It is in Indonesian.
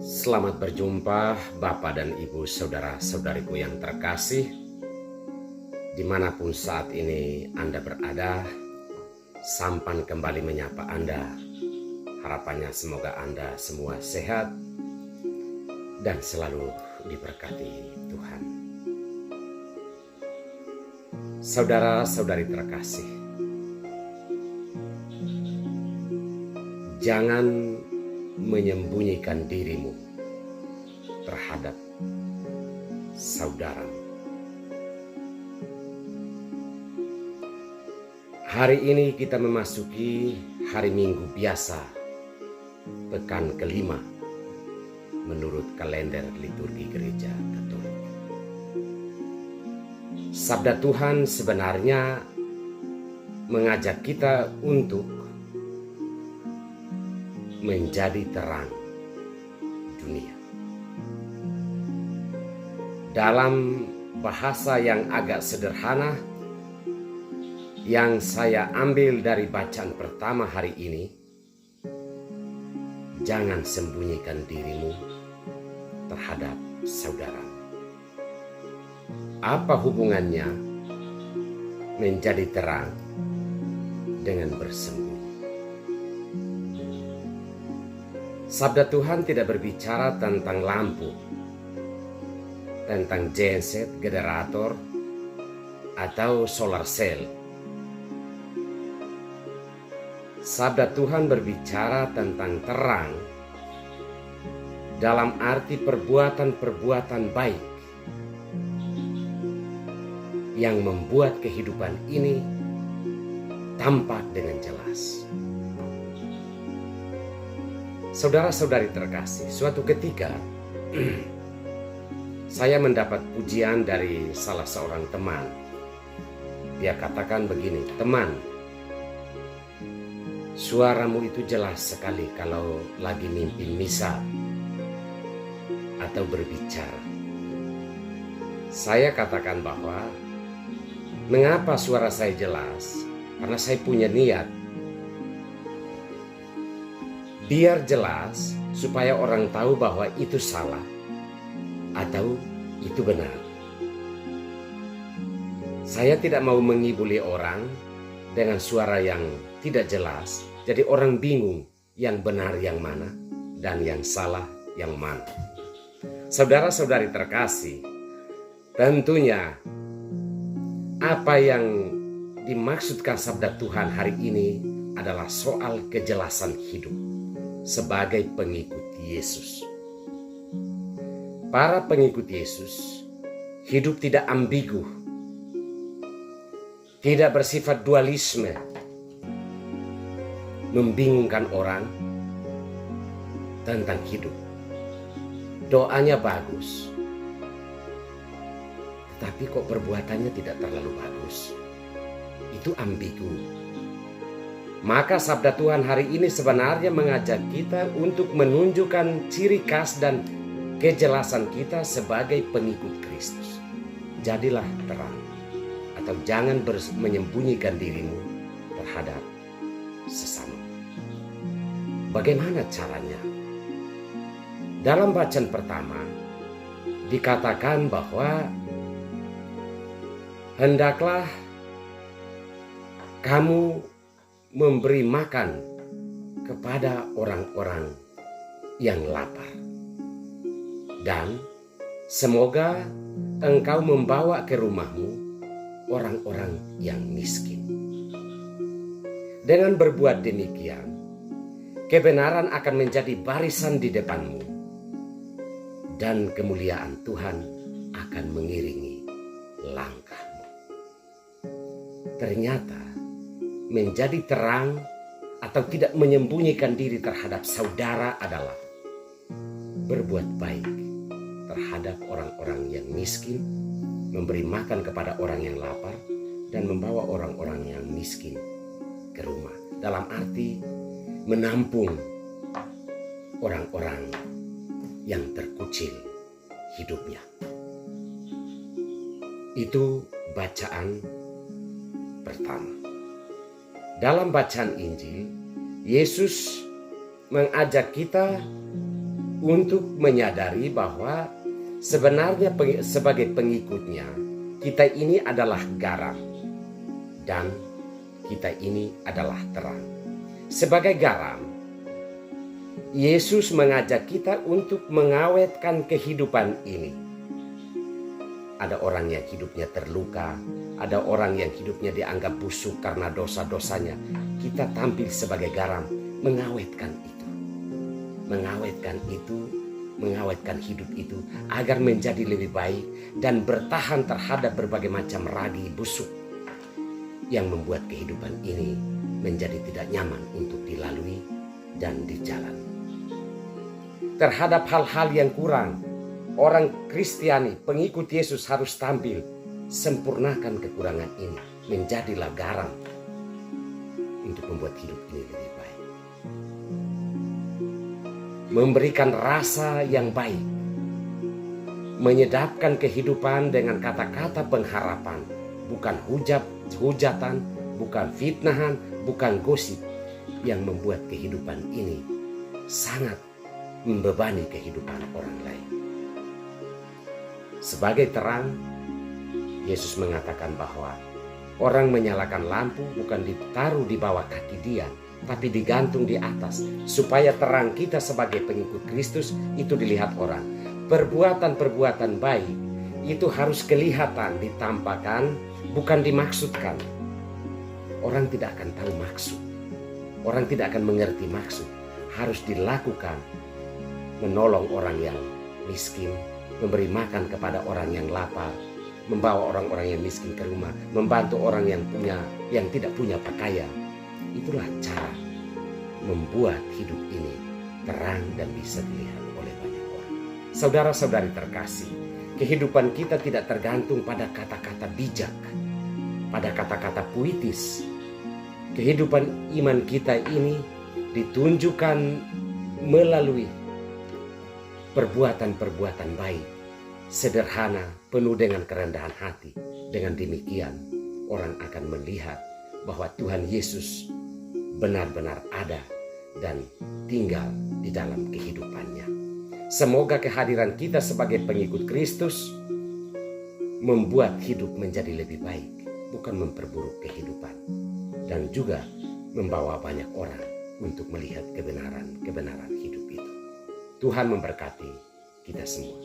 Selamat berjumpa Bapak dan Ibu saudara-saudariku yang terkasih. Dimanapun saat ini Anda berada, sampan kembali menyapa Anda. Harapannya semoga Anda semua sehat dan selalu diberkati Tuhan. Saudara-saudari terkasih, jangan menyembunyikan dirimu terhadap saudara. Hari ini kita memasuki hari Minggu biasa, pekan kelima menurut kalender liturgi Gereja Katolik. Sabda Tuhan sebenarnya mengajak kita untuk menjadi terang dunia. Dalam bahasa yang agak sederhana yang saya ambil dari bacaan pertama hari ini, jangan sembunyikan dirimu terhadap saudara. Apa hubungannya menjadi terang dengan bersembunyi? Sabda Tuhan tidak berbicara tentang lampu, tentang genset, generator, atau solar cell. Sabda Tuhan berbicara tentang terang dalam arti perbuatan-perbuatan baik yang membuat kehidupan ini tampak dengan jelas. Saudara-saudari terkasih, suatu ketika saya mendapat pujian dari salah seorang teman. Dia katakan begini, "Teman, suaramu itu jelas sekali kalau lagi mimpin misa atau berbicara." Saya katakan bahwa mengapa suara saya jelas? Karena saya punya niat biar jelas supaya orang tahu bahwa itu salah atau itu benar. Saya tidak mau mengibuli orang dengan suara yang tidak jelas, jadi orang bingung yang benar yang mana dan yang salah yang mana. Saudara-saudari terkasih, tentunya apa yang dimaksudkan sabda Tuhan hari ini adalah soal kejelasan hidup sebagai pengikut Yesus. Para pengikut Yesus hidup tidak ambigu, tidak bersifat dualisme, membingungkan orang tentang hidup. Doanya bagus, tetapi kok perbuatannya tidak terlalu bagus. Itu ambigu. Maka sabda Tuhan hari ini sebenarnya mengajak kita untuk menunjukkan ciri khas dan kejelasan kita sebagai pengikut Kristus. Jadilah terang, atau jangan menyembunyikan dirimu terhadap sesama. Bagaimana caranya? Dalam bacaan pertama dikatakan bahwa hendaklah kamu memberi makan kepada orang-orang yang lapar, dan semoga engkau membawa ke rumahmu orang-orang yang miskin. Dengan berbuat demikian, kebenaran akan menjadi barisan di depanmu, dan kemuliaan Tuhan akan mengiringi langkahmu. Ternyata menjadi terang atau tidak menyembunyikan diri terhadap saudara adalah berbuat baik terhadap orang-orang yang miskin, memberi makan kepada orang yang lapar, dan membawa orang-orang yang miskin ke rumah. Dalam arti menampung orang-orang yang terkucil hidupnya. Itu bacaan pertama. Dalam bacaan Injil, Yesus mengajak kita untuk menyadari bahwa sebenarnya sebagai pengikutnya, kita ini adalah garam dan kita ini adalah terang. Sebagai garam, Yesus mengajak kita untuk mengawetkan kehidupan ini. Ada orang yang hidupnya terluka, ada orang yang hidupnya dianggap busuk karena dosa-dosanya. Kita tampil sebagai garam, mengawetkan itu. Mengawetkan hidup itu agar menjadi lebih baik dan bertahan terhadap berbagai macam ragi busuk yang membuat kehidupan ini menjadi tidak nyaman untuk dilalui dan dijalani. Terhadap hal-hal yang kurang, orang Kristiani, pengikut Yesus harus tampil, sempurnakan kekurangan ini, menjadilah garam untuk membuat hidup ini lebih baik. Memberikan rasa yang baik, menyedapkan kehidupan dengan kata-kata pengharapan, bukan hujatan, bukan fitnahan, bukan gosip yang membuat kehidupan ini sangat membebani kehidupan orang lain. Sebagai terang, Yesus mengatakan bahwa orang menyalakan lampu bukan ditaruh di bawah kaki dia, tapi digantung di atas, supaya terang kita sebagai pengikut Kristus itu dilihat orang. Perbuatan-perbuatan baik itu harus kelihatan, ditampakkan, bukan dimaksudkan. Orang tidak akan tahu maksud, orang tidak akan mengerti maksud. Harus dilakukan, menolong orang yang miskin, memberi makan kepada orang yang lapar, membawa orang-orang yang miskin ke rumah, membantu orang yang tidak punya pakaian. Itulah cara membuat hidup ini terang dan bisa dilihat oleh banyak orang. Saudara-saudari terkasih, kehidupan kita tidak tergantung pada kata-kata bijak, pada kata-kata puitis. Kehidupan iman kita ini ditunjukkan melalui perbuatan-perbuatan baik, sederhana, penuh dengan kerendahan hati. Dengan demikian, orang akan melihat bahwa Tuhan Yesus benar-benar ada dan tinggal di dalam kehidupannya. Semoga kehadiran kita sebagai pengikut Kristus membuat hidup menjadi lebih baik, bukan memperburuk kehidupan, dan juga membawa banyak orang untuk melihat kebenaran hidup itu. Tuhan memberkati kita semua.